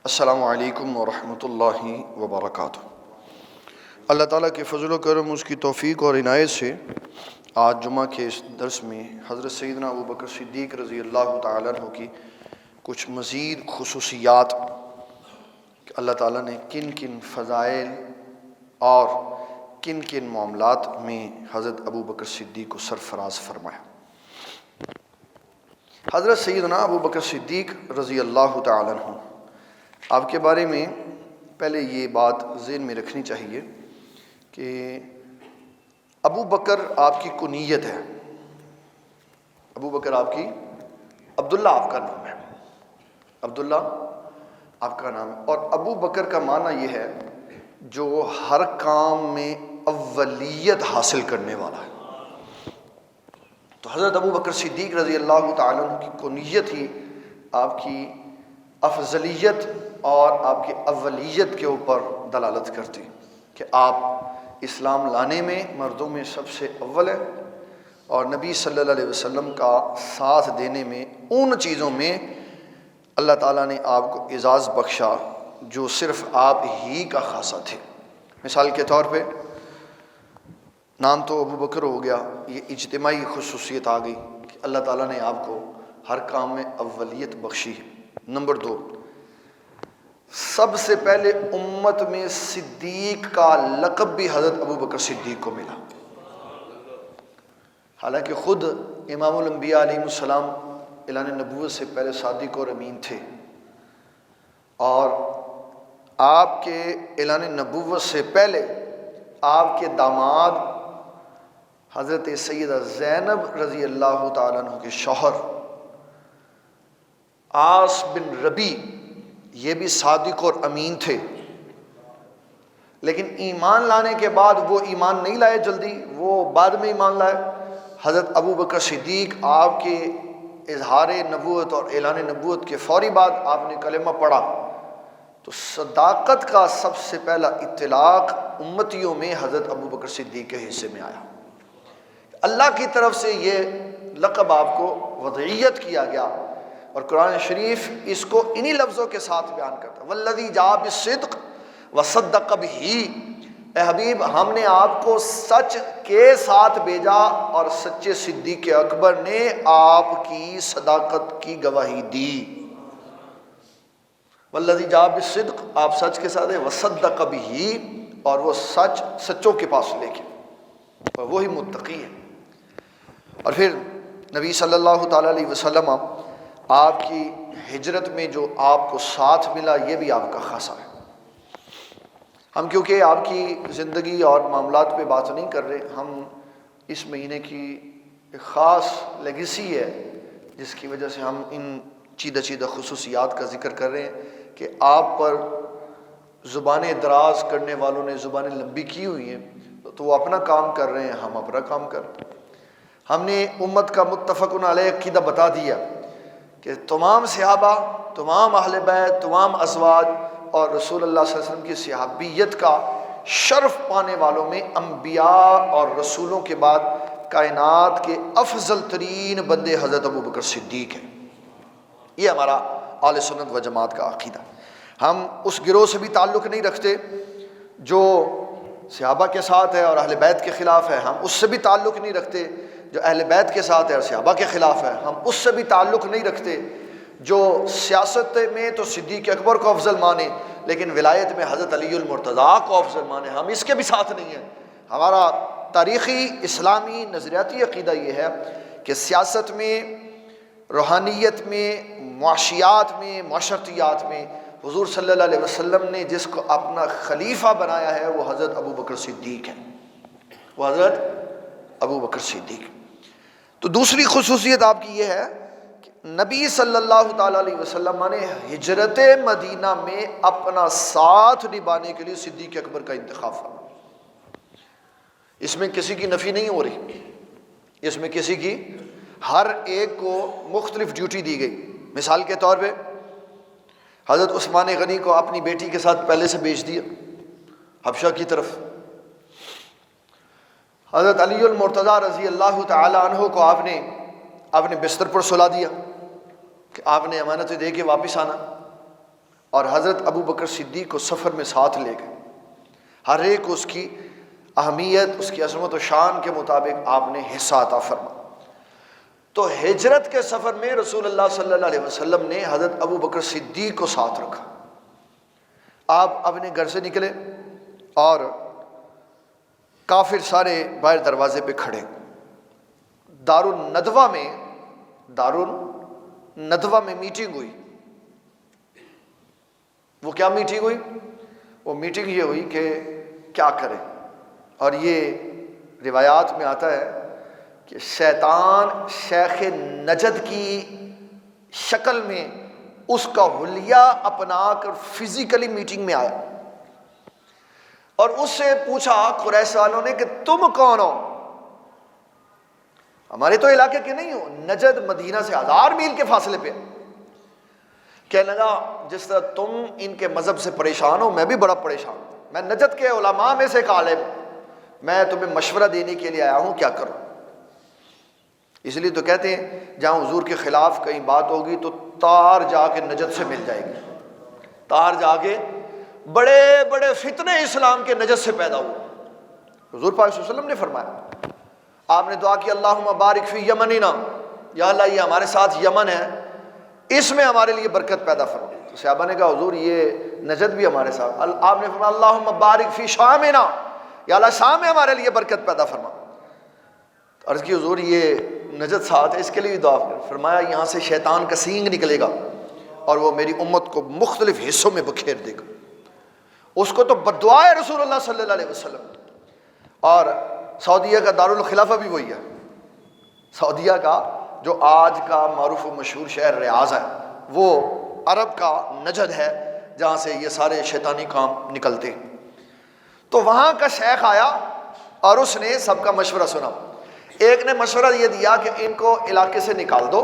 السلام علیکم ورحمۃ اللہ وبرکاتہ۔ اللہ تعالیٰ کے فضل و کرم، اس کی توفیق اور عنایت سے آج جمعہ کے اس درس میں حضرت سیدنا ابو بکر صدیق رضی اللہ تعالیٰ عنہ کی کچھ مزید خصوصیات، کہ اللہ تعالیٰ نے کن کن فضائل اور کن کن معاملات میں حضرت ابو بکر صدیق کو سرفراز فرمایا۔ حضرت سیدنا ابو بکر صدیق رضی اللہ تعالیٰ عنہ، آپ کے بارے میں پہلے یہ بات ذہن میں رکھنی چاہیے کہ ابو بکر آپ کی کنیت ہے۔ ابو بکر آپ کی، عبداللہ آپ کا نام ہے، عبداللہ آپ کا نام ہے، اور ابو بکر کا معنی یہ ہے جو ہر کام میں اولیت حاصل کرنے والا ہے۔ تو حضرت ابو بکر صدیق رضی اللہ تعالیٰ عنہ کی کنیت ہی آپ کی افضلیت اور آپ کی اولیت کے اوپر دلالت کرتی کہ آپ اسلام لانے میں مردوں میں سب سے اول ہیں، اور نبی صلی اللہ علیہ وسلم کا ساتھ دینے میں ان چیزوں میں اللہ تعالیٰ نے آپ کو اعزاز بخشا جو صرف آپ ہی کا خاصہ تھے۔ مثال کے طور پہ نام تو ابو بکر ہو گیا، یہ اجتماعی خصوصیت آ گئی کہ اللہ تعالیٰ نے آپ کو ہر کام میں اولیت بخشی ہے۔ نمبر 2، سب سے پہلے امت میں صدیق کا لقب بھی حضرت ابو بکر صدیق کو ملا، حالانکہ خود امام الانبیاء علیہ السلام اعلان نبوت سے پہلے صادق اور امین تھے، اور آپ کے اعلان نبوت سے پہلے آپ کے داماد حضرت سیدہ زینب رضی اللہ تعالیٰ عنہ کے شوہر عاص بن ربی، یہ بھی صادق اور امین تھے، لیکن ایمان لانے کے بعد وہ ایمان نہیں لائے جلدی، وہ بعد میں ایمان لائے۔ حضرت ابو بکر صدیق آپ کے اظہار نبوت اور اعلان نبوت کے فوری بعد آپ نے کلمہ پڑھا، تو صداقت کا سب سے پہلا اطلاق امتیوں میں حضرت ابو بکر صدیق کے حصے میں آیا۔ اللہ کی طرف سے یہ لقب آپ کو وضعیت کیا گیا، اور قرآن شریف اس کو انہی لفظوں کے ساتھ بیان کرتا ہے، والذی جاء بالصدق وصدق بہ۔ اے حبیب، ہم نے آپ کو سچ کے ساتھ بھیجا اور سچے صدیق اکبر نے آپ کی صداقت کی گواہی دی۔ والذی جاء بالصدق، آپ سچ کے ساتھ ہیں، وصدق بہ، اور وہ سچ سچوں کے پاس لے کے، اور وہی متقی ہے۔ اور پھر نبی صلی اللہ تعالیٰ علیہ وسلم آپ کی ہجرت میں جو آپ کو ساتھ ملا، یہ بھی آپ کا خاصہ ہے۔ ہم کیونکہ آپ کی زندگی اور معاملات پہ بات نہیں کر رہے، ہم اس مہینے کی ایک خاص لیگیسی ہے جس کی وجہ سے ہم ان چیدہ خصوصیات کا ذکر کر رہے ہیں کہ آپ پر زبانیں دراز کرنے والوں نے زبانیں لمبی کی ہوئی ہیں، تو وہ اپنا کام کر رہے ہیں، ہم اپنا کام کر رہے ہیں۔ ہم نے امت کا متفق علیہ عقیدہ بتا دیا کہ تمام صحابہ، تمام اہل بیت، تمام ازواج اور رسول اللہ صلی اللہ علیہ وسلم کی صحابیت کا شرف پانے والوں میں انبیاء اور رسولوں کے بعد کائنات کے افضل ترین بندے حضرت ابو بکر صدیق ہیں۔ یہ ہمارا اہل سنت و جماعت کا عقیدہ۔ ہم اس گروہ سے بھی تعلق نہیں رکھتے جو صحابہ کے ساتھ ہے اور اہل بیت کے خلاف ہے، ہم اس سے بھی تعلق نہیں رکھتے جو اہل بیت کے ساتھ ہے اور صحابہ کے خلاف ہے، ہم اس سے بھی تعلق نہیں رکھتے جو سیاست میں تو صدیق اکبر کو افضل مانے لیکن ولایت میں حضرت علی المرتضیٰ کو افضل مانے، ہم اس کے بھی ساتھ نہیں ہیں۔ ہمارا تاریخی اسلامی نظریاتی عقیدہ یہ ہے کہ سیاست میں، روحانیت میں، معاشیات میں، معاشرتیات میں حضور صلی اللہ علیہ وسلم نے جس کو اپنا خلیفہ بنایا ہے وہ حضرت ابو بکر صدیق ہے، وہ حضرت ابو بکر صدیق۔ تو دوسری خصوصیت آپ کی یہ ہے کہ نبی صلی اللہ تعالیٰ علیہ وسلم نے ہجرت مدینہ میں اپنا ساتھ نبھانے کے لیے صدیق اکبر کا انتخاب فرمایا۔ اس میں کسی کی نفی نہیں ہو رہی، اس میں کسی کی، ہر ایک کو مختلف ڈیوٹی دی گئی۔ مثال کے طور پہ حضرت عثمان غنی کو اپنی بیٹی کے ساتھ پہلے سے بھیج دیا حبشہ کی طرف۔ حضرت علی المرتضیٰ رضی اللہ تعالی عنہ کو آپ نے بستر پر سلا دیا کہ آپ نے امانت دے کے واپس آنا، اور حضرت ابو بکر صدیق کو سفر میں ساتھ لے گئے. ہر ایک کو اس کی اہمیت، اس کی عظمت و شان کے مطابق آپ نے حصہ عطا فرما. تو ہجرت کے سفر میں رسول اللہ صلی اللہ علیہ وسلم نے حضرت ابو بکر صدیق کو ساتھ رکھا. آپ اپنے گھر سے نکلے اور کافر سارے باہر دروازے پہ کھڑے. دارالندوہ میں میٹنگ ہوئی. وہ کیا میٹنگ ہوئی؟ وہ میٹنگ یہ ہوئی کہ کیا کریں. اور یہ روایات میں آتا ہے کہ شیطان شیخ نجد کی شکل میں اس کا حلیہ اپنا کر فزیکلی میٹنگ میں آیا اور اس سے پوچھا قریش والوں نے کہ تم کون ہو؟ ہمارے تو علاقے کے نہیں ہو، نجد مدینہ سے 1000 میل کے فاصلے پہ. کہنے لگا جس طرح تم ان کے مذہب سے پریشان ہو میں بھی بڑا پریشان ہوں. میں نجد کے علماء میں سے ایک عالم ہوں، میں تمہیں مشورہ دینے کے لیے آیا ہوں، کیا کروں؟ اس لیے تو کہتے ہیں جہاں حضور کے خلاف کہیں بات ہوگی تو تار جا کے نجد سے مل جائے گی. تار جا کے بڑے بڑے فتنے اسلام کے نجد سے پیدا ہوئے. حضور پاک صلی اللہ علیہ وسلم نے فرمایا، آپ نے دعا کی اللہم بارک فی یمننا، یا اللہ یہ ہمارے ساتھ یمن ہے، اس میں ہمارے لیے برکت پیدا فرما. تو صحابہ نے کہا حضور یہ نجد بھی ہمارے ساتھ. آپ نے فرمایا اللہم بارک فی شامنا، یا اللہ شام میں ہمارے لیے برکت پیدا فرما. عرض کی حضور یہ نجد ساتھ ہے، اس کے لیے دعا فرمایا یہاں سے شیطان کا سینگ نکلے گا اور وہ میری امت کو مختلف حصوں میں بکھیر دے گا. اس کو تو بددعا ہے رسول اللہ صلی اللہ علیہ وسلم. اور سعودیہ کا دارالخلافہ بھی وہی ہے. سعودیہ کا جو آج کا معروف و مشہور شہر ریاض ہے وہ عرب کا نجد ہے جہاں سے یہ سارے شیطانی کام نکلتے ہیں. تو وہاں کا شیخ آیا اور اس نے سب کا مشورہ سنا. ایک نے مشورہ یہ دیا کہ ان کو علاقے سے نکال دو.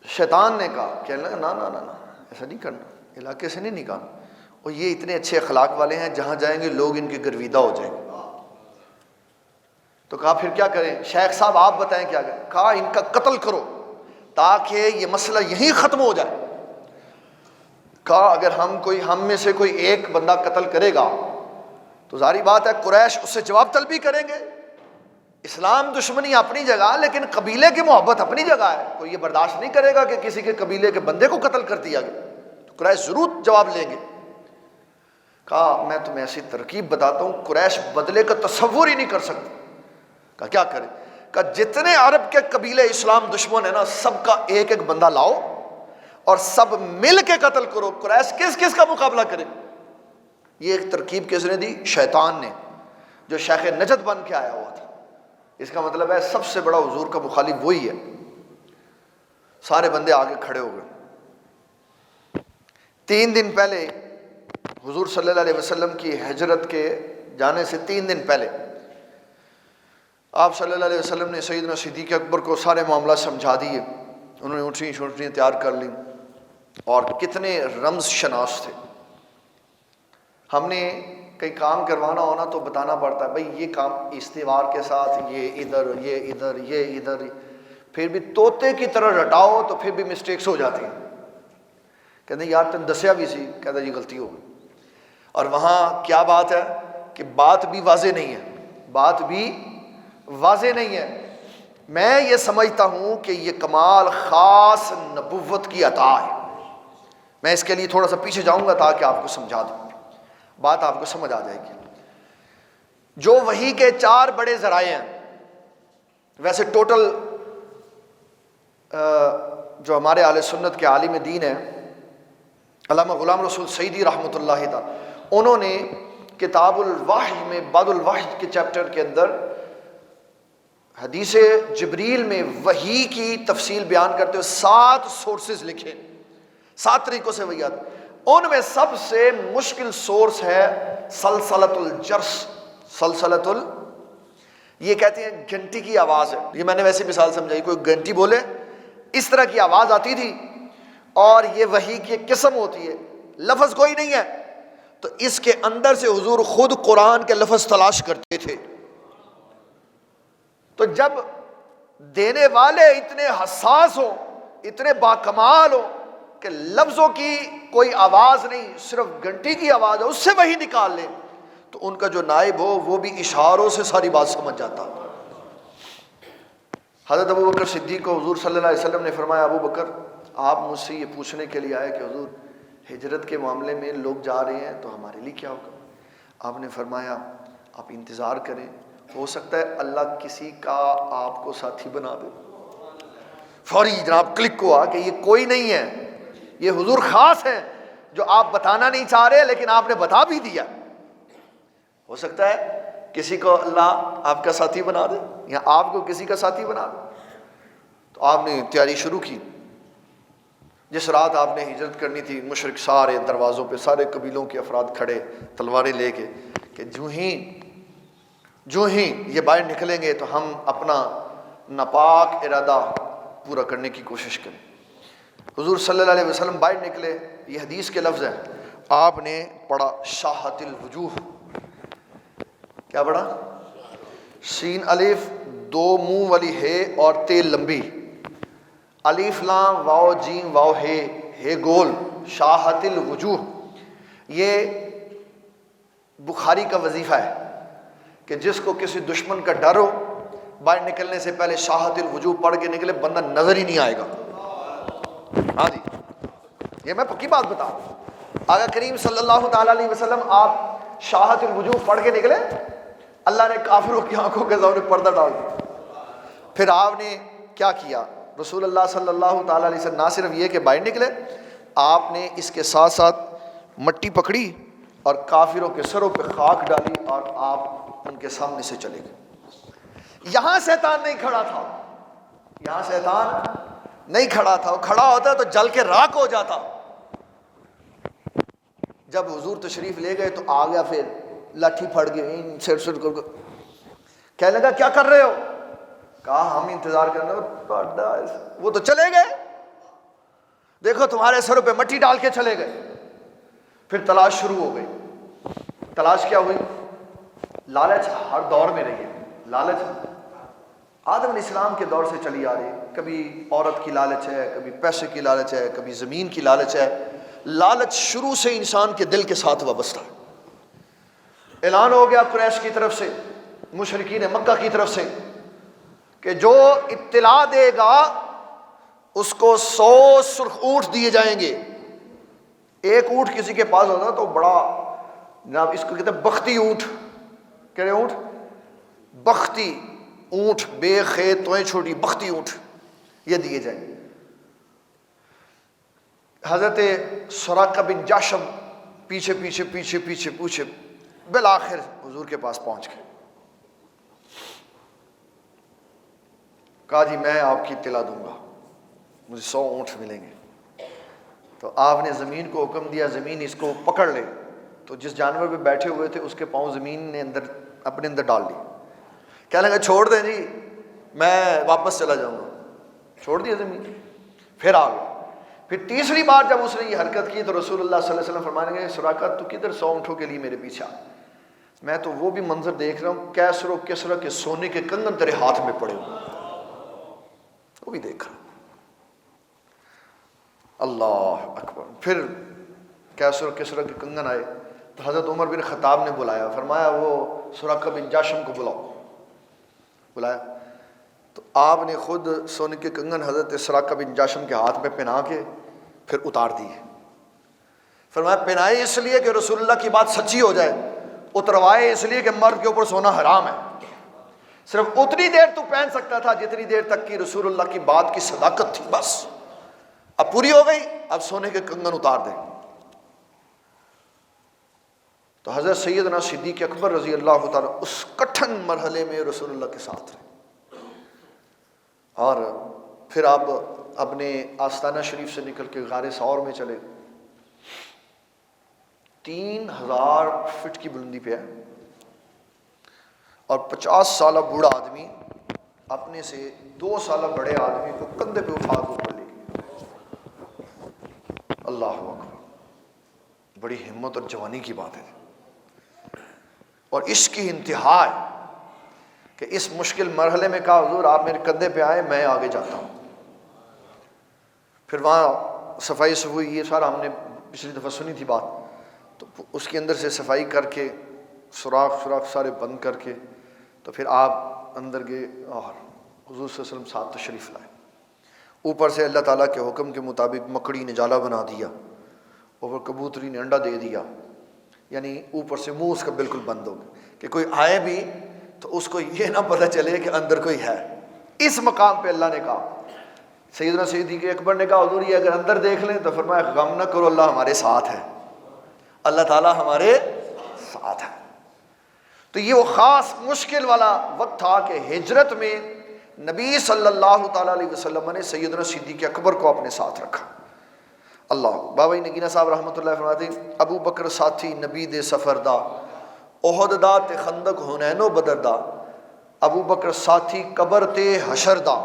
شیطان نے کہا کہ نا ایسا نہیں کرنا، علاقے سے نہیں نکالنا، اور یہ اتنے اچھے اخلاق والے ہیں جہاں جائیں گے لوگ ان کے گرویدہ ہو جائیں گے. تو کہا پھر کیا کریں؟ شیخ صاحب آپ بتائیں کیا کریں؟ کہا ان کا قتل کرو تاکہ یہ مسئلہ یہیں ختم ہو جائے. کہا اگر ہم میں سے کوئی ایک بندہ قتل کرے گا تو ظاہری بات ہے قریش اس سے جواب طلبی کریں گے. اسلام دشمنی اپنی جگہ لیکن قبیلے کی محبت اپنی جگہ ہے. کوئی یہ برداشت نہیں کرے گا کہ کسی کے قبیلے کے بندے کو قتل کر دیا گیا. تو قریش ضرور جواب لیں گے. کہا میں تمہیں ایسی ترکیب بتاتا ہوں قریش بدلے کا تصور ہی نہیں کر سکتے. کہا کیا کریں؟ کہا جتنے عرب کے قبیلے اسلام دشمن ہیں نا سب کا ایک ایک بندہ لاؤ اور سب مل کے قتل کرو. قریش کس کس کا مقابلہ کرے؟ یہ ایک ترکیب کس نے دی؟ شیطان نے، جو شیخ نجد بن کے آیا ہوا تھا. اس کا مطلب ہے سب سے بڑا حضور کا مخالف وہی ہے. سارے بندے آگے کھڑے ہو گئے. 3 دن پہلے حضور صلی اللہ علیہ وسلم کی ہجرت کے جانے سے 3 دن پہلے آپ صلی اللہ علیہ وسلم نے سیدنا صدیق اکبر کو سارے معاملات سمجھا دیے. انہوں نے اونٹنی تیار کر لی اور کتنے رمز شناس تھے. ہم نے کئی کام کروانا ہونا تو بتانا پڑتا ہے بھئی یہ کام استوار کے ساتھ، یہ ادھر یہ ادھر یہ ادھر، پھر بھی طوطے کی طرح رٹاؤ تو پھر بھی مسٹیکس ہو جاتی ہیں. کہتے ہیں یار تم دسیا بھی سی، کہتا یہ غلطی ہو گئی. اور وہاں کیا بات ہے کہ بات بھی واضح نہیں ہے، بات بھی واضح نہیں ہے. میں یہ سمجھتا ہوں کہ یہ کمال خاص نبوت کی عطا ہے. میں اس کے لیے تھوڑا سا پیچھے جاؤں گا تاکہ آپ کو سمجھا دوں، بات آپ کو سمجھ آ جائے گی. جو وحی کے 4 بڑے ذرائع ہیں، ویسے ٹوٹل جو ہمارے اہل سنت کے عالم دین ہیں علامہ غلام رسول سعیدی رحمۃ اللہ تعالی، انہوں نے کتاب الوحی میں بعد الوحی کے چیپٹر کے اندر حدیث جبریل میں وحی کی تفصیل بیان کرتے ہوئے 7 سورسز لکھے، 7 طریقوں سے وحی آتی. ان میں سب سے مشکل سورس ہے سلسلۃ الجرس. یہ کہتے ہیں گھنٹی کی آواز ہے. یہ میں نے ویسے مثال سمجھائی، کوئی گھنٹی بولے اس طرح کی آواز آتی تھی اور یہ وحی کی ایک قسم ہوتی ہے، لفظ کوئی نہیں ہے تو اس کے اندر سے حضور خود قرآن کے لفظ تلاش کرتے تھے. تو جب دینے والے اتنے حساس ہوں، اتنے باکمال ہوں، کہ لفظوں کی کوئی آواز نہیں، صرف گھنٹی کی آواز ہے، اس سے وہی نکال لیں تو ان کا جو نائب ہو وہ بھی اشاروں سے ساری بات سمجھ جاتا۔ حضرت ابو بکر صدیق کو حضور صلی اللہ علیہ وسلم نے فرمایا، ابو بکر آپ مجھ سے یہ پوچھنے کے لیے آئے کہ حضور ہجرت کے معاملے میں لوگ جا رہے ہیں تو ہمارے لیے کیا ہوگا؟ آپ نے فرمایا آپ انتظار کریں، ہو سکتا ہے اللہ کسی کا آپ کو ساتھی بنا دے۔ فوری جناب کلک ہوا کہ یہ کوئی نہیں ہے، یہ حضور خاص ہے جو آپ بتانا نہیں چاہ رہے لیکن آپ نے بتا بھی دیا۔ ہو سکتا ہے کسی کو اللہ آپ کا ساتھی بنا دے یا آپ کو کسی کا ساتھی بنا دے۔ تو آپ نے تیاری شروع کی۔ جس رات آپ نے ہجرت کرنی تھی، مشرک سارے دروازوں پہ سارے قبیلوں کے افراد کھڑے تلواریں لے کے کہ جو ہی یہ باہر نکلیں گے تو ہم اپنا ناپاک ارادہ پورا کرنے کی کوشش کریں۔ حضور صلی اللہ علیہ وسلم باہر نکلے، یہ حدیث کے لفظ ہیں، آپ نے پڑھا شاہت الوجوہ۔ کیا پڑھا؟ سین الف دو منہ والی ہے اور تے لمبی، الف لام واو جیم واو ہے گول، شاہت الوجوہ۔ یہ بخاری کا وظیفہ ہے کہ جس کو کسی دشمن کا ڈر ہو، باہر نکلنے سے پہلے شاہت الوجوہ پڑھ کے نکلے، بندہ نظر ہی نہیں آئے گا۔ ہاں جی، یہ میں پکی بات بتاؤں، آقا کریم صلی اللہ تعالیٰ علیہ وسلم آپ شاہت الوجوہ پڑھ کے نکلے، اللہ نے کافروں کی آنکھوں کے سامنے پردہ ڈال دیا۔ پھر آپ نے کیا کیا؟ رسول اللہ صلی اللہ تعالیٰ علیہ وسلم نہ صرف یہ کہ باہر نکلے، آپ نے اس کے ساتھ ساتھ مٹی پکڑی اور کافروں کے سروں پہ خاک ڈالی اور آپ ان کے سامنے سے چلے گئے۔ یہاں شیطان نہیں کھڑا تھا، یہاں شیطان نہیں کھڑا تھا، وہ کھڑا ہوتا تو جل کے راکھ ہو جاتا۔ جب حضور تشریف لے گئے تو آ گیا، پھر لاٹھی پھڑ گئی، سر کر کہنے لگا کیا کر رہے ہو؟ کہا ہم انتظار کر رہے ہیں۔ وہ تو چلے گئے، دیکھو تمہارے سروں پہ مٹی ڈال کے چلے گئے۔ پھر تلاش شروع ہو گئی۔ تلاش کیا ہوئی؟ لالچ ہر دور میں رہی ہے، لالچ آدم علیہ السلام کے دور سے چلی آ رہی ہے۔ کبھی عورت کی لالچ ہے، کبھی پیسے کی لالچ ہے، کبھی زمین کی لالچ ہے۔ لالچ شروع سے انسان کے دل کے ساتھ وابستہ ہے۔ اعلان ہو گیا قریش کی طرف سے، مشرکین مکہ کی طرف سے، کہ جو اطلاع دے گا اس کو 100 سرخ اونٹ دیے جائیں گے۔ ایک اونٹ کسی کے پاس ہوتا تو بڑا جناب، اس کو کہتے ہیں بختی اونٹ۔ کہہ رہے اونٹ؟ بختی اونٹ، بے خیت تویں چھوٹی بختی اونٹ، یہ دیے جائیں۔ حضرت سراقہ بن جاشم پیچھے پیچھے پیچھے پیچھے پوچھے، بالآخر حضور کے پاس پہنچ گئے۔ کہا جی میں آپ کی اطلاع دوں گا، مجھے 100 اونٹ ملیں گے۔ تو آپ نے زمین کو حکم دیا زمین اس کو پکڑ لے۔ تو جس جانور پہ بیٹھے ہوئے تھے اس کے پاؤں زمین نے اپنے اندر ڈال لی۔ کہنے لگا چھوڑ دیں جی، میں واپس چلا جاؤں گا۔ چھوڑ دیا زمین، پھر آ گیا۔ پھر تیسری بار جب اس نے یہ حرکت کی تو رسول اللہ صلی اللہ علیہ وسلم فرمانے لگے سراقہ تو کدھر 100 اونٹوں کے لیے میرے پیچھے آ؟ میں تو وہ بھی منظر دیکھ رہا ہوں، کیسر و کسرا کے سونے کے کنگن تیرے ہاتھ میں پڑے ہوئے، وہ بھی دیکھ رہا ہوں۔ اللہ اکبر۔ پھر کیسر و کسرا کے کنگن آئے تو حضرت عمر بن خطاب نے بلایا، فرمایا وہ سراقہ بن جاشم کو بلایا تو آپ نے خود سونے کے کنگن حضرت سراقہ بن جاشم کے ہاتھ میں پہنا کے پھر اتار دیے۔ فرمایا پہنائے اس لیے کہ رسول اللہ کی بات سچی ہو جائے، اتروائے اس لیے کہ مرد کے اوپر سونا حرام ہے۔ صرف اتنی دیر تو پہن سکتا تھا جتنی دیر تک کی رسول اللہ کی بات کی صداقت تھی، بس اب پوری ہو گئی، اب سونے کے کنگن اتار دیں۔ تو حضرت سیدنا صدیق اکبر رضی اللہ تعالیٰ اس کٹھن مرحلے میں رسول اللہ کے ساتھ رہے، اور پھر آپ اپنے آستانہ شریف سے نکل کے غار ثور میں چلے۔ 3000 فٹ کی بلندی پہ ہے، اور 50 سالہ بوڑھا آدمی اپنے سے 2 سالہ بڑے آدمی کو کندھے پہ اٹھا کے اوپر لے گئے۔ اللہ اکبر، بڑی ہمت اور جوانی کی بات ہے، اور اس کی انتہا ہے کہ اس مشکل مرحلے میں کہا حضور آپ میرے کندھے پہ آئے، میں آگے جاتا ہوں۔ پھر وہاں صفائی صفوئی یہ سارا ہم نے پچھلی دفعہ سنی تھی بات، تو اس کے اندر سے صفائی کر کے سوراخ سارے بند کر کے تو پھر آپ اندر گئے اور حضور صلی اللہ علیہ وسلم ساتھ تشریف لائے۔ اوپر سے اللہ تعالیٰ کے حکم کے مطابق مکڑی نے جالا بنا دیا، اوپر کبوتری نے انڈا دے دیا، یعنی اوپر سے منہ اس کا بالکل بند ہو گیا کہ کوئی آئے بھی تو اس کو یہ نہ پتہ چلے کہ اندر کوئی ہے۔ اس مقام پہ اللہ نے کہا، سیدنا صدیق اکبر نے کہا حضور یہ اگر اندر دیکھ لیں تو فرمایا غم نہ کرو، اللہ ہمارے ساتھ ہے، اللہ تعالیٰ ہمارے ساتھ ہے۔ تو یہ وہ خاص مشکل والا وقت تھا کہ ہجرت میں نبی صلی اللہ تعالیٰ علیہ وسلم نے سیدنا صدیق اکبر کو اپنے ساتھ رکھا۔ اللہ بابا نگینہ صاحب رحمۃ اللہ فرماتے ہیں ابو بکر ساتھی نبی دے سفر دا، احد دا تے خندق حنین و بدر دا، ابو بکر ساتھی قبر تے حشر دا،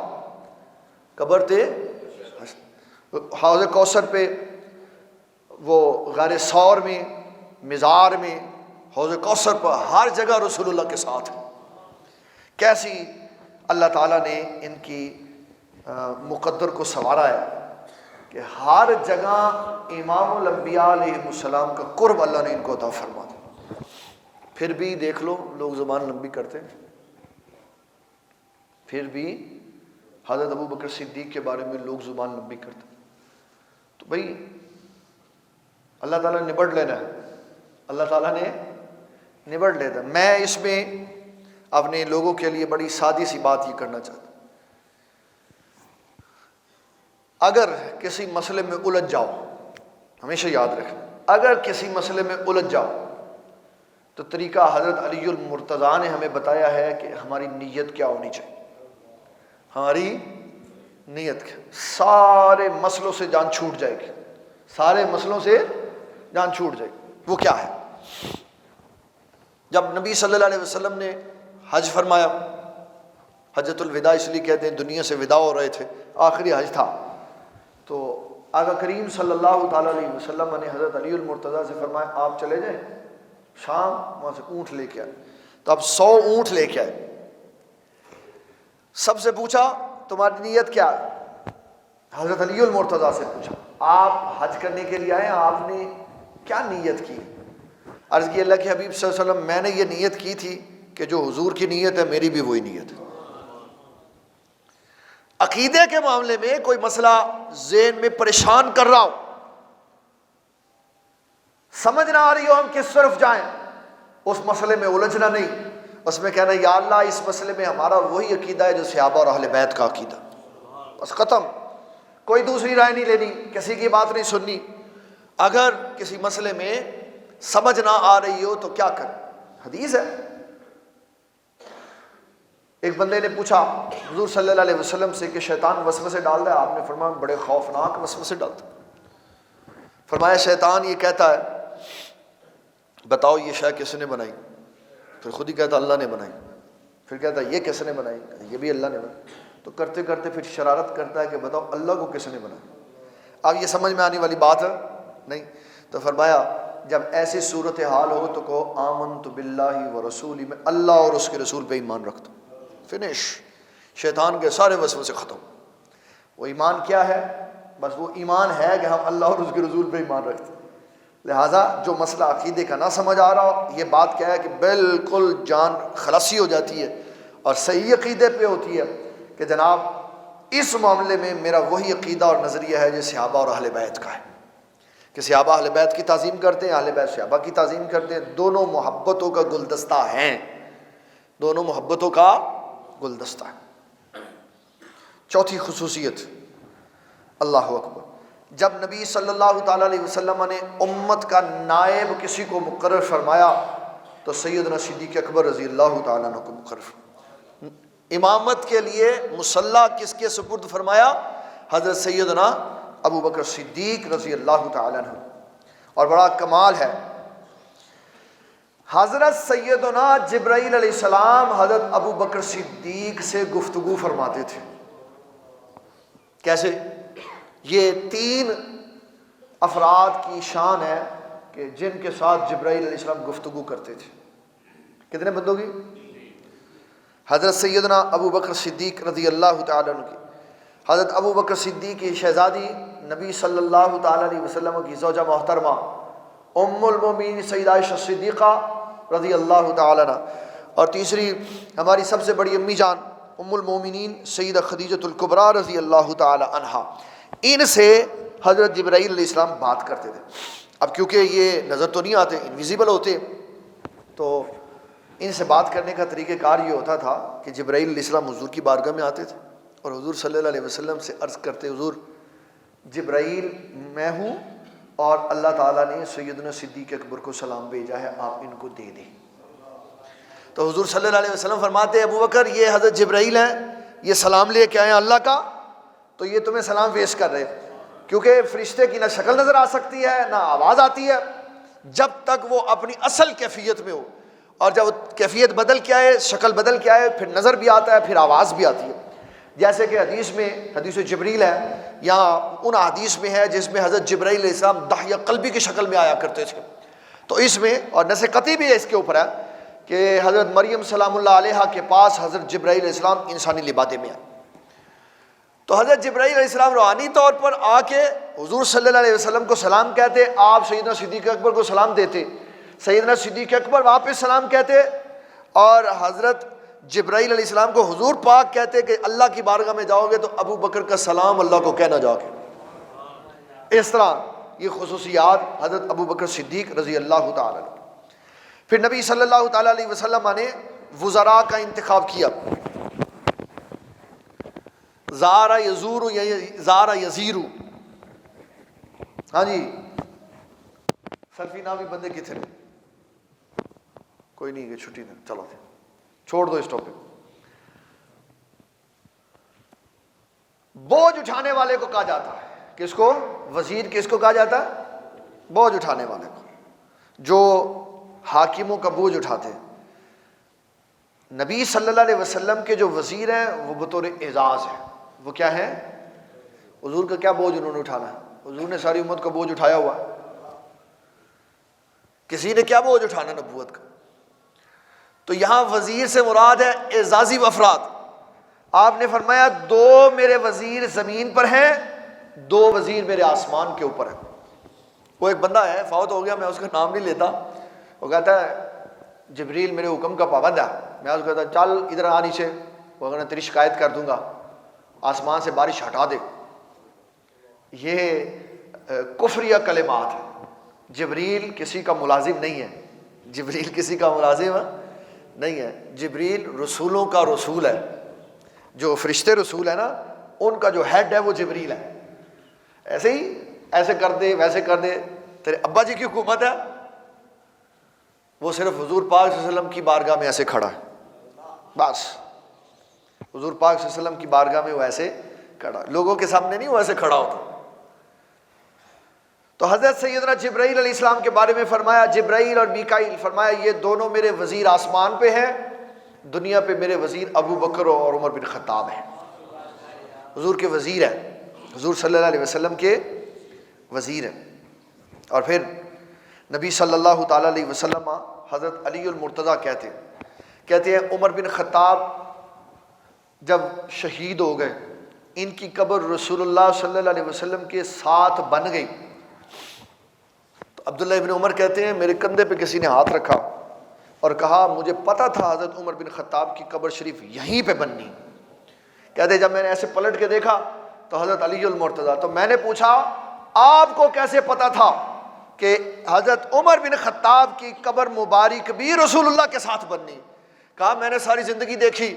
قبر تے حوض کوثر پہ، وہ غار ثور میں، مزار میں، حوض کوثر پر، ہر جگہ رسول اللہ کے ساتھ۔ کیسی اللہ تعالیٰ نے ان کی مقدر کو سنوارا ہے کہ ہر جگہ امام الانبیاء علیہ السلام کا قرب اللہ نے ان کو عطا فرما دیا۔ پھر بھی دیکھ لو لوگ زبان لمبی کرتے ہیں، پھر بھی حضرت ابو بکر صدیق کے بارے میں لوگ زبان لمبی کرتے ہیں۔ تو بھائی اللہ تعالیٰ نے نبڑ لینا ہے، اللہ تعالیٰ نے نبڑ لینا۔ میں اس میں اپنے لوگوں کے لیے بڑی سادی سی بات یہ کرنا چاہتا ہوں، اگر کسی مسئلے میں الجھ جاؤ، ہمیشہ یاد رکھنا، اگر کسی مسئلے میں الجھ جاؤ تو طریقہ حضرت علی المرتضیٰ نے ہمیں بتایا ہے کہ ہماری نیت کیا ہونی چاہیے۔ ہماری نیت کیا، سارے مسئلوں سے جان چھوٹ جائے گی، سارے مسئلوں سے جان چھوٹ جائے گی۔ وہ کیا ہے؟ جب نبی صلی اللہ علیہ وسلم نے حج فرمایا، حجۃ الوداع اس لیے کہتے ہیں دنیا سے وداع ہو رہے تھے، آخری حج تھا، تو آقا کریم صلی اللہ تعالیٰ علیہ وسلم نے حضرت علی المرتضیٰ سے فرمایا آپ چلے جائیں شام، وہاں سے اونٹ لے کے آئے۔ تو اب 100 اونٹ لے کے آئے، سب سے پوچھا تمہاری نیت کیا ہے؟ حضرت علی المرتضیٰ سے پوچھا آپ حج کرنے کے لیے آئے، آپ نے کیا نیت کی؟ عرض کی اللہ کے حبیب صلی اللہ علیہ وسلم میں نے یہ نیت کی تھی کہ جو حضور کی نیت ہے میری بھی وہی نیت ہے۔ عقیدے کے معاملے میں کوئی مسئلہ ذہن میں پریشان کر رہا ہو، سمجھ نہ آ رہی ہو ہم کس طرف جائیں، اس مسئلے میں الجھنا نہیں، اس میں کہنا یا اللہ اس مسئلے میں ہمارا وہی عقیدہ ہے جو صحابہ اور اہل بیت کا عقیدہ، بس ختم، کوئی دوسری رائے نہیں لینی، کسی کی بات نہیں سننی۔ اگر کسی مسئلے میں سمجھ نہ آ رہی ہو تو کیا کر؟ حدیث ہے، ایک بندے نے پوچھا حضور صلی اللہ علیہ وسلم سے کہ شیطان وسوسے ڈال رہا ہے، آپ نے فرمایا بڑے خوفناک وسوسے ڈالتا۔ فرمایا شیطان یہ کہتا ہے بتاؤ یہ شے کس نے بنائی؟ پھر خود ہی کہتا اللہ نے بنائی، پھر کہتا یہ کس نے بنائی؟ یہ بھی اللہ نے بنائی۔ تو کرتے کرتے پھر شرارت کرتا ہے کہ بتاؤ اللہ کو کس نے بنایا؟ اب یہ سمجھ میں آنے والی بات ہے نہیں؟ تو فرمایا جب ایسی صورتحال ہو تو کہو آمنت باللہ ورسولہ، میں اللہ اور اس کے رسول پہ ایمان رکھتا ہوں، فنش، شیطان کے سارے وسوسے ختم۔ وہ ایمان کیا ہے؟ بس وہ ایمان ہے کہ ہم اللہ اور اس کے رسول پہ ایمان رکھتے ہیں۔ لہٰذا جو مسئلہ عقیدے کا نہ سمجھ آ رہا ہو، یہ بات کیا ہے کہ بالکل جان خلاصی ہو جاتی ہے اور صحیح عقیدے پہ ہوتی ہے کہ جناب اس معاملے میں میرا وہی عقیدہ اور نظریہ ہے جو صحابہ اور اہل بیت کا ہے، کہ صحابہ اہل بیت کی تعظیم کرتے ہیں، اہل بیت صحابہ کی تعظیم کرتے ہیں، دونوں محبتوں کا گلدستہ ہیں، دونوں محبتوں کا گلدستہ ہے۔ چوتھی خصوصیت، اللہ اکبر، جب نبی صلی اللہ تعالیٰ علیہ وسلم نے امت کا نائب کسی کو مقرر فرمایا تو سیدنا صدیق اکبر رضی اللہ تعالیٰ عنہ کو مقرر فرمایا۔ امامت کے لیے مصلی کس کے سپرد فرمایا؟ حضرت سیدنا ابو بکر صدیق رضی اللہ تعالیٰ عنہ۔ اور بڑا کمال ہے، حضرت سیدنا جبرائیل علیہ السلام حضرت ابو بکر صدیق سے گفتگو فرماتے تھے۔ کیسے؟ یہ 3 افراد کی شان ہے کہ جن کے ساتھ جبرائیل علیہ السلام گفتگو کرتے تھے۔ کتنے بندوں کی؟ حضرت سیدنا ابو بکر صدیق رضی اللہ تعالیٰ عنہ کی، حضرت ابو بکر صدیق کی شہزادی نبی صلی اللہ تعالیٰ علیہ وسلم کی زوجہ محترمہ ام المومنین سیدہ عائشہ صدیقہ رضی اللہ تعالیٰ عنہ، اور تیسری ہماری سب سے بڑی امی جان ام المومنین سیدہ خدیجۃ الکبریٰ رضی اللہ تعالیٰ عنہا، ان سے حضرت جبرائیل علیہ السلام بات کرتے تھے۔ اب کیونکہ یہ نظر تو نہیں آتے، انویزیبل ہوتے، تو ان سے بات کرنے کا طریقہ کار یہ ہوتا تھا کہ جبرائیل علیہ السلام حضور کی بارگاہ میں آتے تھے اور حضور صلی اللہ علیہ وسلم سے عرض کرتے، حضور جبرائیل میں ہوں اور اللہ تعالیٰ نے سیدنا صدیق اکبر کو سلام بھیجا ہے، آپ ان کو دے دیں۔ تو حضور صلی اللہ علیہ وسلم فرماتے ابو بکر یہ حضرت جبرائیل ہیں، یہ سلام لے کے آئے ہیں اللہ کا، تو یہ تمہیں سلام پیش کر رہے، کیونکہ فرشتے کی نہ شکل نظر آ سکتی ہے نہ آواز آتی ہے جب تک وہ اپنی اصل کیفیت میں ہو، اور جب کیفیت بدل کے آئے، شکل بدل کے آئے، پھر نظر بھی آتا ہے، پھر آواز بھی آتی ہے۔ جیسے کہ حدیث میں حدیث جبریل ہے، یہاں ان حدیث میں ہے جس میں حضرت جبرائیل علیہ السلام دحیہ قلبی کی شکل میں آیا کرتے تھے، تو اس میں اور نص قطعی بھی ہے اس کے اوپر ہے کہ حضرت مریم سلام اللہ علیہا کے پاس حضرت جبرائیل علیہ السلام انسانی لبادے میں آئے، تو حضرت جبرائیل علیہ السلام روحانی طور پر آ کے حضور صلی اللہ علیہ وسلم کو سلام کہتے، آپ سیدنا صدیق اکبر کو سلام دیتے، سیدنا صدیق اکبر واپس سلام کہتے، اور حضرت جبرائیل علیہ السلام کو حضور پاک کہتے کہ اللہ کی بارگاہ میں جاؤ گے تو ابو بکر کا سلام اللہ کو کہنا جا کے۔ اس طرح یہ خصوصیات حضرت ابو بکر صدیق رضی اللہ تعالیٰ عنہ۔ پھر نبی صلی اللہ تعالیٰ علیہ وسلم نے وزراء کا انتخاب کیا، زارا یزور زارا یزیرو، ہاں جی سلفی نامی بندے کتنے، کوئی نہیں، چھٹی نہیں، چلو چھوڑ دو اس ٹاپک۔ بوجھ اٹھانے والے کو کہا جاتا ہے، کس کو؟ وزیر کس کو کہا جاتا ہے؟ بوجھ اٹھانے والے کو، جو حاکموں کا بوجھ اٹھاتے ہیں۔ نبی صلی اللہ علیہ وسلم کے جو وزیر ہیں وہ بطور اعزاز ہیں، وہ کیا ہیں؟ حضور کا کیا بوجھ انہوں نے اٹھانا ہے؟ حضور نے ساری امت کا بوجھ اٹھایا ہوا ہے، کسی نے کیا بوجھ اٹھانا نبوت کا؟ تو یہاں وزیر سے مراد ہے اعزازی افراد۔ آپ نے فرمایا دو میرے وزیر زمین پر ہیں، دو وزیر میرے آسمان کے اوپر ہیں۔ وہ ایک بندہ ہے، فوت ہو گیا، میں اس کا نام نہیں لیتا، وہ کہتا ہے جبریل میرے حکم کا پابند ہے، میں اس کو کہتا چل ادھر آ نیچے، وہ اگر تیری شکایت کر دوں گا، آسمان سے بارش ہٹا دے۔ یہ کفریہ کلمات ہیں۔ جبریل کسی کا ملازم نہیں ہے، جبریل کسی کا ملازم نہیں ہے، جبریل رسولوں کا رسول ہے، جو فرشتے رسول ہے نا، ان کا جو ہیڈ ہے وہ جبریل ہے۔ ایسے ہی ایسے کر دے ویسے کر دے، تیرے ابا جی کی حکومت ہے، وہ صرف حضور پاک صلی اللہ علیہ وسلم کی بارگاہ میں ایسے کھڑا ہے، بس حضور پاک صلی اللہ علیہ وسلم کی بارگاہ میں وہ ایسے کھڑا، لوگوں کے سامنے نہیں وہ ایسے کھڑا ہوتا۔ تو حضرت سیدنا جبرائیل علیہ السلام کے بارے میں فرمایا، جبرائیل اور میکائیل، فرمایا یہ دونوں میرے وزیر آسمان پہ ہیں، دنیا پہ میرے وزیر ابو بکر اور عمر بن خطاب ہیں۔ حضور کے وزیر ہیں، حضور صلی اللہ علیہ وسلم کے وزیر ہیں۔ اور پھر نبی صلی اللہ تعالیٰ علیہ وسلم حضرت علی المرتضیٰ کہتے ہیں عمر بن خطاب جب شہید ہو گئے، ان کی قبر رسول اللہ صلی اللہ علیہ وسلم کے ساتھ بن گئی، تو عبداللہ ابن عمر کہتے ہیں میرے کندھے پہ کسی نے ہاتھ رکھا اور کہا مجھے پتا تھا حضرت عمر بن خطاب کی قبر شریف یہیں پہ بننی۔ کہتے جب میں نے ایسے پلٹ کے دیکھا تو حضرت علی المرتضیٰ، تو میں نے پوچھا آپ کو کیسے پتا تھا کہ حضرت عمر بن خطاب کی قبر مبارک بھی رسول اللہ کے ساتھ بننی؟ کہا میں نے ساری زندگی دیکھی،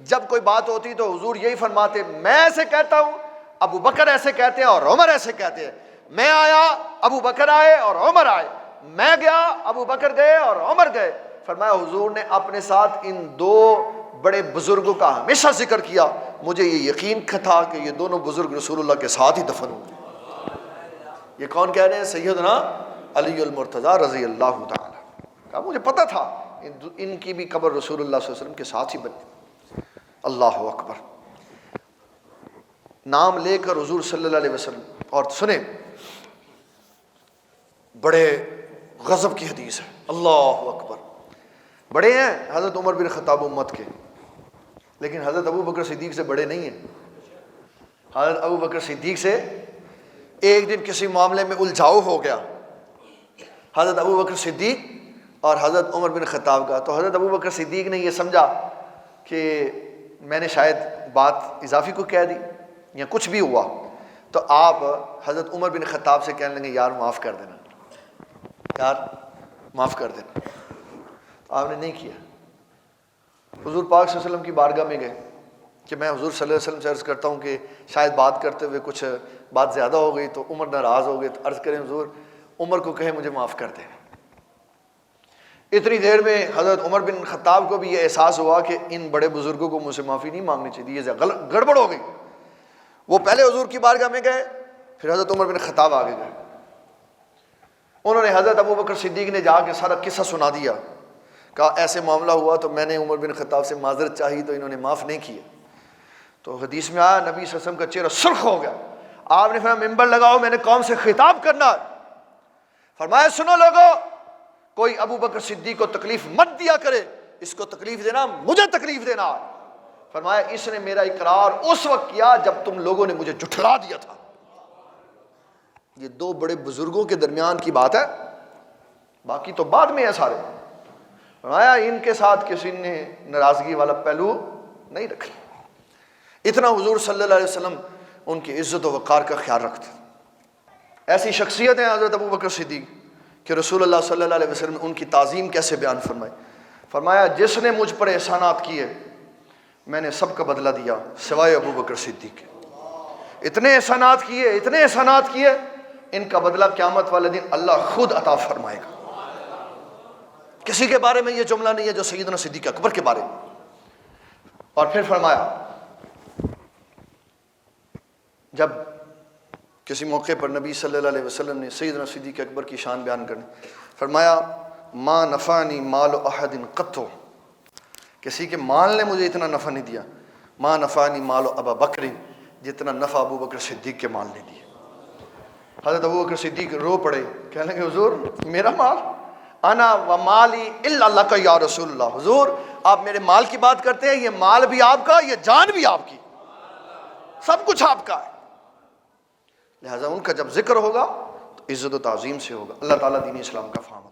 جب کوئی بات ہوتی تو حضور یہی فرماتے میں ایسے کہتا ہوں، ابو بکر ایسے کہتے ہیں اور عمر ایسے کہتے ہیں، میں آیا ابو بکر آئے اور عمر آئے، میں گیا ابو بکر گئے اور عمر گئے۔ فرمایا حضور نے اپنے ساتھ ان دو بڑے بزرگوں کا ہمیشہ ذکر کیا، مجھے یہ یقین تھا کہ یہ دونوں بزرگ رسول اللہ کے ساتھ ہی دفن ہوں گے۔ یہ کون کہہ رہے ہیں؟ سیدنا علی المرتضیٰ رضی اللہ تعالی۔ کہا مجھے پتا تھا ان کی بھی قبر رسول اللہ صلی اللہ علیہ وسلم کے ساتھ ہی بنی۔ اللہ اکبر، نام لے کر حضور صلی اللہ علیہ وسلم۔ اور سنیں بڑے غضب کی حدیث ہے، اللہ اکبر، بڑے ہیں حضرت عمر بن خطاب امت کے، لیکن حضرت ابو بکر صدیق سے بڑے نہیں ہیں۔ حضرت ابو بکر صدیق سے ایک دن کسی معاملے میں الجھاؤ ہو گیا حضرت ابو بکر صدیق اور حضرت عمر بن خطاب کا. تو حضرت ابو بکر صدیق نے یہ سمجھا کہ میں نے شاید بات اضافی کو کہہ دی یا کچھ بھی ہوا, تو آپ حضرت عمر بن خطاب سے کہنے لگے یار معاف کر دینا, یار معاف کر دینا. آپ نے نہیں کیا. حضور پاک صلی اللہ علیہ وسلم کی بارگاہ میں گئے کہ میں حضور صلی اللہ علیہ وسلم سے عرض کرتا ہوں کہ شاید بات کرتے ہوئے کچھ بات زیادہ ہو گئی تو عمر ناراض ہو گئے, تو عرض کریں حضور عمر کو کہیں مجھے معاف کر دیں. اتنی دیر میں حضرت عمر بن خطاب کو بھی یہ احساس ہوا کہ ان بڑے بزرگوں کو مجھ سے معافی نہیں مانگنی چاہیے, یہ گڑبڑ ہو گئی. وہ پہلے حضور کی بارگاہ میں گئے, پھر حضرت عمر بن خطاب آگے گئے. انہوں نے حضرت ابو بکر صدیق نے جا کے سارا قصہ سنا دیا, کہا ایسے معاملہ ہوا تو میں نے عمر بن خطاب سے معذرت چاہی تو انہوں نے معاف نہیں کیا. تو حدیث میں آیا نبی صلی اللہ علیہ وسلم کا چہرہ سرخ ہو گیا. آپ نے فرمایا ممبر لگاؤ, میں نے قوم سے خطاب کرنا ہے. فرمایا سنو لوگو, کوئی ابو بکر صدیق کو تکلیف مت دیا کرے, اس کو تکلیف دینا مجھے تکلیف دینا ہے. فرمایا اس نے میرا اقرار اس وقت کیا جب تم لوگوں نے مجھے جھٹلا دیا تھا. یہ دو بڑے بزرگوں کے درمیان کی بات ہے, باقی تو بعد میں ہے سارے. فرمایا ان کے ساتھ کسی نے ناراضگی والا پہلو نہیں رکھا. اتنا حضور صلی اللہ علیہ وسلم ان کی عزت و وقار کا خیال رکھتے. ایسی شخصیت ہیں حضرت ابو بکر صدیق کہ رسول اللہ صلی اللہ علیہ وسلم نے ان کی تعظیم کیسے بیان فرمائی. فرمایا جس نے مجھ پر احسانات کیے میں نے سب کا بدلہ دیا سوائے ابو بکر صدیق کے. اتنے احسانات کیے, اتنے احسانات کیے, ان کا بدلہ قیامت والے دن اللہ خود عطا فرمائے گا. کسی کے بارے میں یہ جملہ نہیں ہے جو سیدنا صدیق اکبر کے بارے میں. اور پھر فرمایا جب کسی موقع پر نبی صلی اللہ علیہ وسلم نے سیدنا صدیق اکبر کی شان بیان کرنی, فرمایا ما نفعنی مال احد قط, کسی کے مال نے مجھے اتنا نفع نہیں دیا, ما نفعنی مال ابا بکر, جتنا نفع ابو بکر صدیق کے مال نے دیا. حضرت ابو بکر صدیق رو پڑے, کہنے لگے حضور میرا مال, انا و مالی الا اللہ کا یا رسول اللہ. حضور آپ میرے مال کی بات کرتے ہیں, یہ مال بھی آپ کا, یہ جان بھی آپ کی, سب کچھ آپ کا ہے. لہٰذا ان کا جب ذکر ہوگا تو عزت و تعظیم سے ہوگا. اللہ تعالیٰ دین اسلام کا فہم